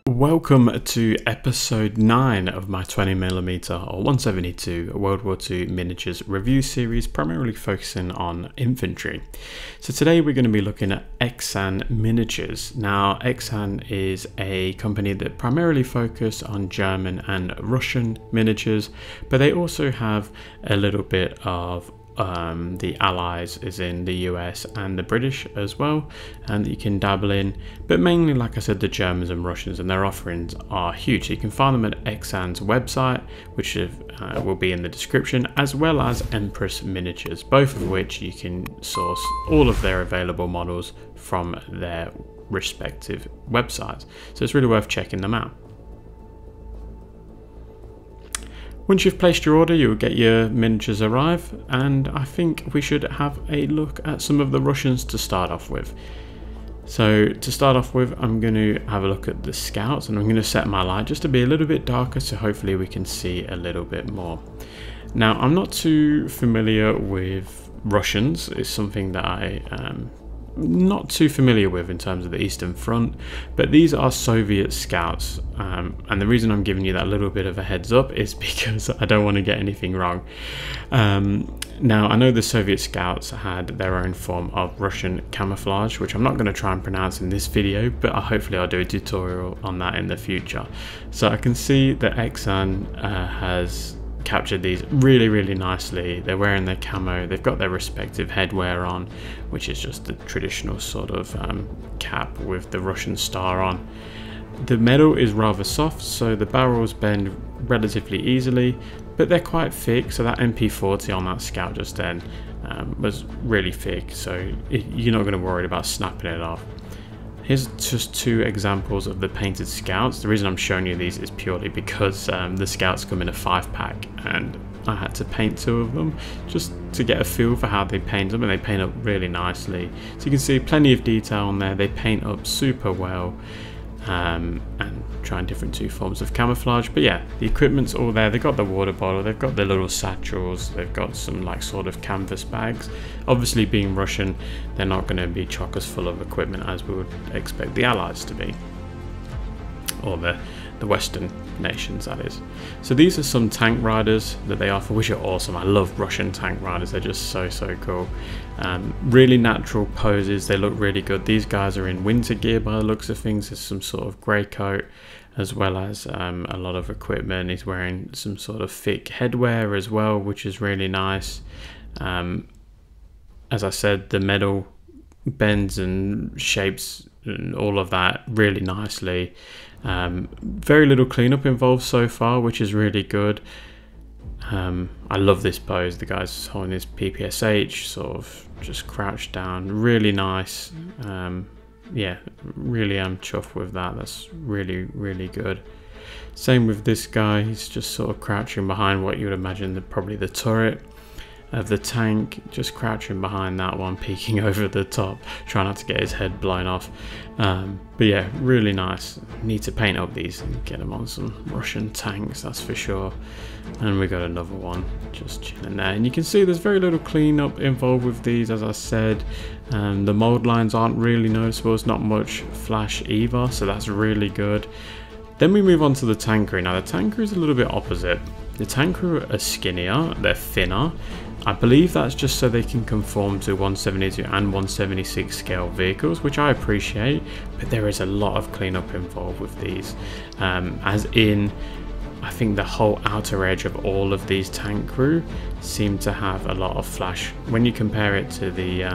Welcome to episode 9 of my 20mm or 172 World War II Miniatures review series, primarily focusing on infantry. So today we're going to be looking at XAN Miniatures. Now, XAN is a company that primarily focus on German and Russian miniatures, but they also have a little bit of the allies, is in the US and the British as well, and that you can dabble in, but mainly, like I said, the Germans and Russians, and their offerings are huge. So you can find them at XAN's website, which will be in the description, as well as Empress Miniatures, both of which you can source all of their available models from their respective websites. So it's really worth checking them out. Once you've placed your order, you'll get your miniatures arrive, and I think we should have a look at some of the Russians to start off with. So to start off with, I'm going to have a look at the scouts, and I'm going to set my light just to be a little bit darker, so hopefully we can see a little bit more. Now, I'm not too familiar with Russians. It's something that I'm not too familiar with in terms of the Eastern Front, but these are Soviet scouts, and the reason I'm giving you that little bit of a heads up is because I don't want to get anything wrong. Now, I know the Soviet scouts had their own form of Russian camouflage, which I'm not going to try and pronounce in this video, but hopefully I'll do a tutorial on that in the future. So I can see that XAN has captured these really nicely. They're wearing their camo, they've got their respective headwear on, which is just the traditional sort of cap with the Russian star on. The metal is rather soft, so the barrels bend relatively easily, but they're quite thick, so that MP40 on that scout just then was really thick, so you're not going to worry about snapping it off. Here's just two examples of the painted scouts. The reason I'm showing you these is purely because the scouts come in a 5-pack, and I had to paint 2 of them just to get a feel for how they paint them, and they paint up really nicely. So you can see plenty of detail on there. They paint up super well, and trying different 2 forms of camouflage. But yeah, the equipment's all there. They've got the water bottle, they've got the little satchels, they've got some like sort of canvas bags. Obviously, being Russian, they're not going to be chockers full of equipment as we would expect the Allies to be, or the Western nations, that is. So these are some tank riders that they offer, which are awesome. I love Russian tank riders. They're just so cool. Really natural poses. They look really good. These guys are in winter gear by the looks of things. There's some sort of grey coat, as well as a lot of equipment. He's wearing some sort of thick headwear as well, which is really nice. As I said, the metal bends and shapes and all of that really nicely. Very little cleanup involved so far, which is really good. I love this pose. The guy's holding his PPSH, sort of just crouched down, really nice. Yeah, really am chuffed with that. That's really good. Same with this guy. He's just sort of crouching behind what you would imagine probably the turret of the tank, just crouching behind that one, peeking over the top, trying not to get his head blown off. But yeah, really nice. Need to paint up these and get them on some Russian tanks, that's for sure. And we got another one just chilling there, and you can see there's very little cleanup involved with these. As I said, the mold lines aren't really noticeable. It's not much flash either, so that's really good. Then we move on to the tankery. Now, the tankery is a little bit opposite. The tankery are skinnier, they're thinner. I believe that's just so they can conform to 172 and 176 scale vehicles, which I appreciate, but there is a lot of cleanup involved with these. As in, I think the whole outer edge of all of these tank crew seem to have a lot of flash. When you compare it to the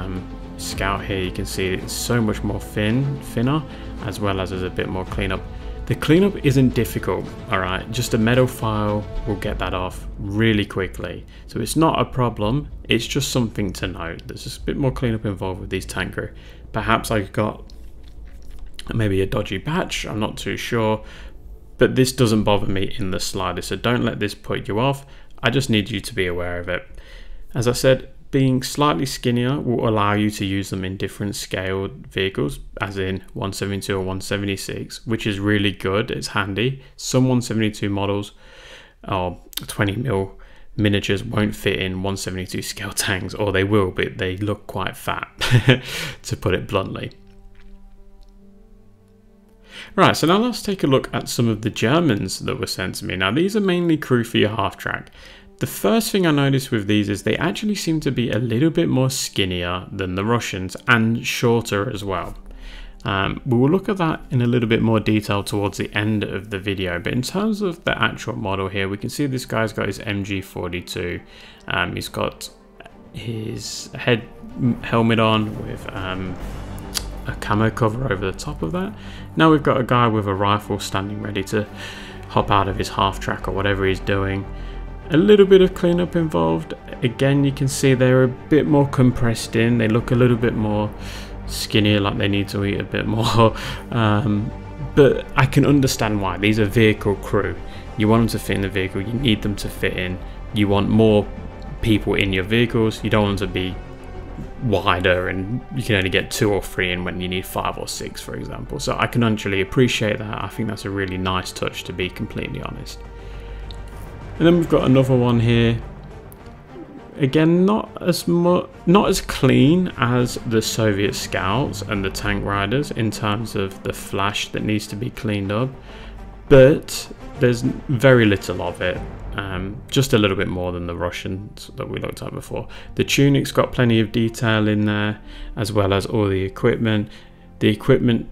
scout here, you can see it's so much more thinner, as well as there's a bit more cleanup. The cleanup isn't difficult, alright, just a metal file will get that off really quickly. So it's not a problem, it's just something to note. There's just a bit more cleanup involved with these tanker. Perhaps I got maybe a dodgy batch, I'm not too sure, but this doesn't bother me in the slightest, so don't let this put you off. I just need you to be aware of it. As I said, being slightly skinnier will allow you to use them in different scaled vehicles, as in 172 or 176, which is really good. It's handy. Some 172 models or 20mm miniatures won't fit in 1/72 scale tanks, or they will, but they look quite fat, to put it bluntly. Right, so now let's take a look at some of the Germans that were sent to me. Now these are mainly crew for your half-track. The first thing I noticed with these is they actually seem to be a little bit more skinnier than the Russians, and shorter as well. We will look at that in a little bit more detail towards the end of the video, but in terms of the actual model here, we can see this guy's got his MG42. He's got his helmet on with a camo cover over the top of that. Now we've got a guy with a rifle standing ready to hop out of his half-track or whatever he's doing. A little bit of cleanup involved. Again, you can see they're a bit more compressed in. They look a little bit more skinnier, like they need to eat a bit more. But I can understand why. These are vehicle crew. You want them to fit in the vehicle. You need them to fit in. You want more people in your vehicles. You don't want them to be wider and you can only get 2 or 3 in when you need 5 or 6, for example. So I can actually appreciate that. I think that's a really nice touch, to be completely honest. And then we've got another one here. Again, not as clean as the Soviet Scouts and the Tank Riders in terms of the flash that needs to be cleaned up, but there's very little of it. Just a little bit more than the Russians that we looked at before. The tunic's got plenty of detail in there, as well as all the equipment. The equipment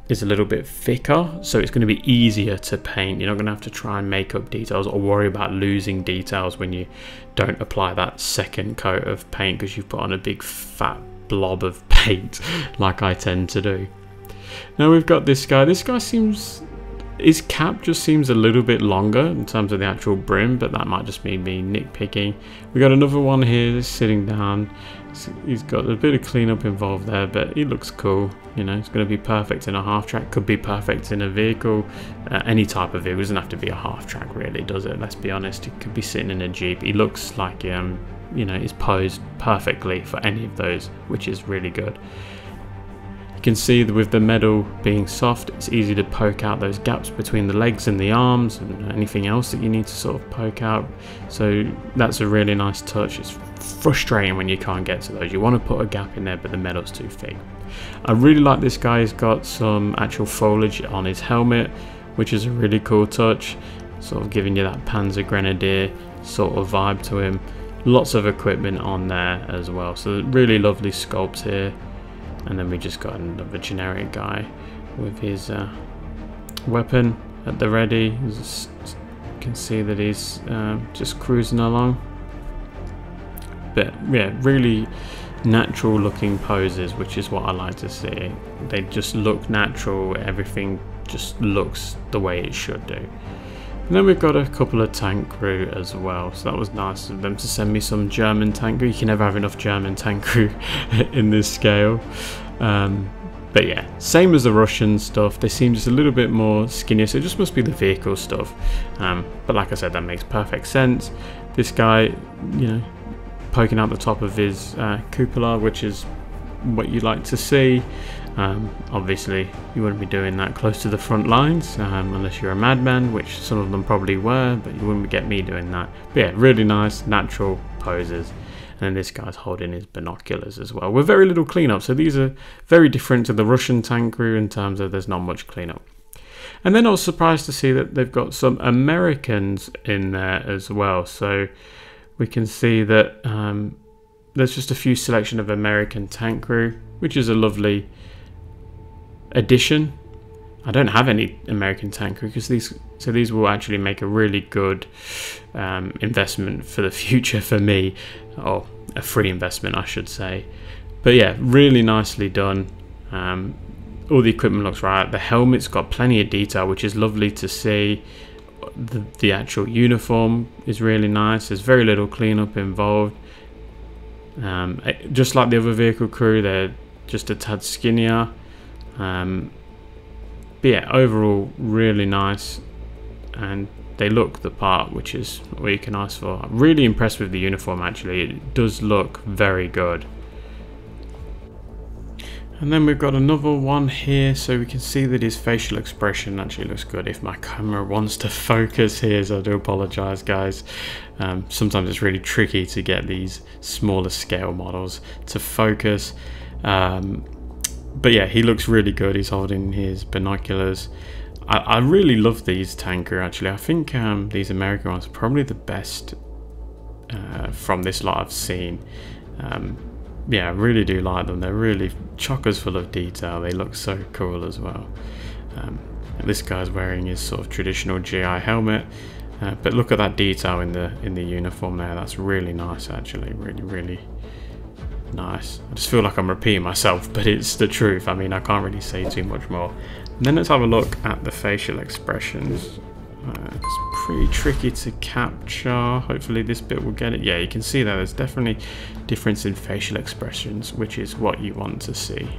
is a little bit thicker, so it's going to be easier to paint. You're not going to have to try and make up details or worry about losing details when you don't apply that second coat of paint, because you've put on a big fat blob of paint like I tend to do. Now we've got this guy. This guy seems, his cap just seems a little bit longer in terms of the actual brim, but that might just be me nitpicking. We got another one here sitting down. He's got a bit of cleanup involved there, but he looks cool. You know, it's going to be perfect in a half-track. Could be perfect in a vehicle, any type of vehicle. It doesn't have to be a half-track, really, does it? Let's be honest. He could be sitting in a Jeep. He looks like, you know, he's posed perfectly for any of those, which is really good. You can see that with the metal being soft, it's easy to poke out those gaps between the legs and the arms and anything else that you need to sort of poke out. So that's a really nice touch. It's frustrating when you can't get to those. You want to put a gap in there, but the metal's too thick. I really like this guy. He's got some actual foliage on his helmet, which is a really cool touch, sort of giving you that Panzer Grenadier sort of vibe to him. Lots of equipment on there as well, so really lovely sculpts here. And then we just got another generic guy with his weapon at the ready. You can see that he's just cruising along. But yeah, really natural looking poses, which is what I like to see. They just look natural. Everything just looks the way it should do. And then we've got a couple of tank crew as well, so that was nice of them to send me some German tank crew. You can never have enough German tank crew in this scale. But yeah, same as the Russian stuff. They seem just a little bit more skinnier, so it just must be the vehicle stuff. But like I said, that makes perfect sense. This guy, you know, poking out the top of his cupola, which is what you like to see. Obviously you wouldn't be doing that close to the front lines unless you're a madman, which some of them probably were, but you wouldn't get me doing that. But yeah, really nice natural poses. And then this guy's holding his binoculars as well, with very little cleanup. So these are very different to the Russian tank crew in terms of there's not much cleanup. And then I was surprised to see that they've got some Americans in there as well. So we can see that there's just a few selection of American tank crew, which is a lovely addition. I don't have any American tank crew because these will actually make a really good investment for the future for me, or a free investment I should say. But yeah, really nicely done. All the equipment looks right. The helmet's got plenty of detail, which is lovely to see. The actual uniform is really nice. There's very little cleanup involved. Just like the other vehicle crew, they're just a tad skinnier. But yeah, overall really nice, and they look the part, which is what you can ask for. I'm really impressed with the uniform actually. It does look very good. And then we've got another one here, so we can see that his facial expression actually looks good. If my camera wants to focus here, so I do apologize, guys. Sometimes it's really tricky to get these smaller scale models to focus. But yeah, he looks really good. He's holding his binoculars. I really love these tanker, actually. I think these American ones are probably the best from this lot I've seen. Yeah, I really do like them. They're really chockers full of detail. They look so cool as well. This guy's wearing his sort of traditional GI helmet, but look at that detail in the uniform there. That's really nice, actually. Really nice. I just feel like I'm repeating myself, but it's the truth. I mean, I can't really say too much more. And then let's have a look at the facial expressions. It's pretty tricky to capture. Hopefully this bit will get it. Yeah, you can see that there's definitely difference in facial expressions, which is what you want to see.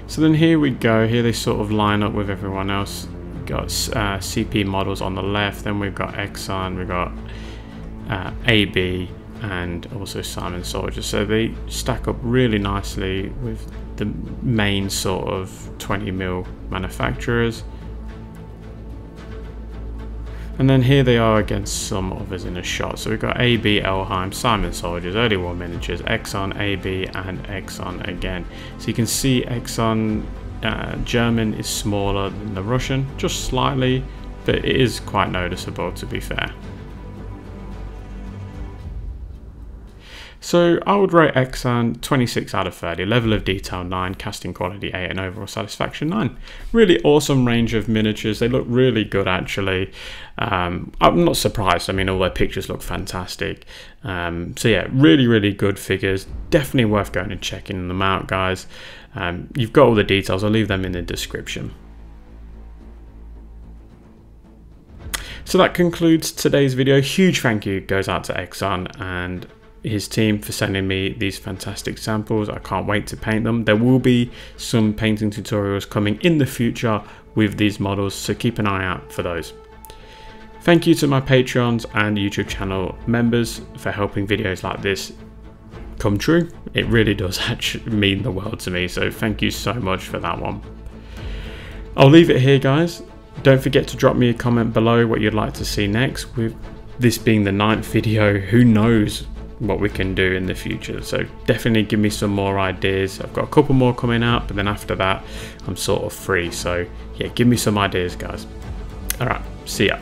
So then here we go. Here they sort of line up with everyone else. We've got CP models on the left, then we've got XAN, we've got AB, and also Simon Soldier. So they stack up really nicely with the main sort of 20mm manufacturers. And then here they are against some others in a shot. So we've got AB, Elheim, Simon Soldiers, Early War Miniatures, XAN, AB, and XAN again. So you can see XAN German is smaller than the Russian, just slightly, but it is quite noticeable, to be fair. So I would rate XAN 26 out of 30, level of detail 9, casting quality 8, and overall satisfaction 9. Really awesome range of miniatures. They look really good, actually. I'm not surprised. I mean, all their pictures look fantastic. So yeah, really good figures. Definitely worth going and checking them out, guys. You've got all the details. I'll leave them in the description. So that concludes today's video. Huge thank you goes out to XAN and his team for sending me these fantastic samples. I can't wait to paint them. There will be some painting tutorials coming in the future with these models, so keep an eye out for those. Thank you to my Patreons and YouTube channel members for helping videos like this come true. It really does actually mean the world to me, so thank you so much for that one. I'll leave it here, guys. Don't forget to drop me a comment below what you'd like to see next. With this being the 9th video, who knows what we can do in the future, so definitely give me some more ideas. I've got a couple more coming out, but then after that I'm sort of free, so yeah, give me some ideas, guys. All right, see ya.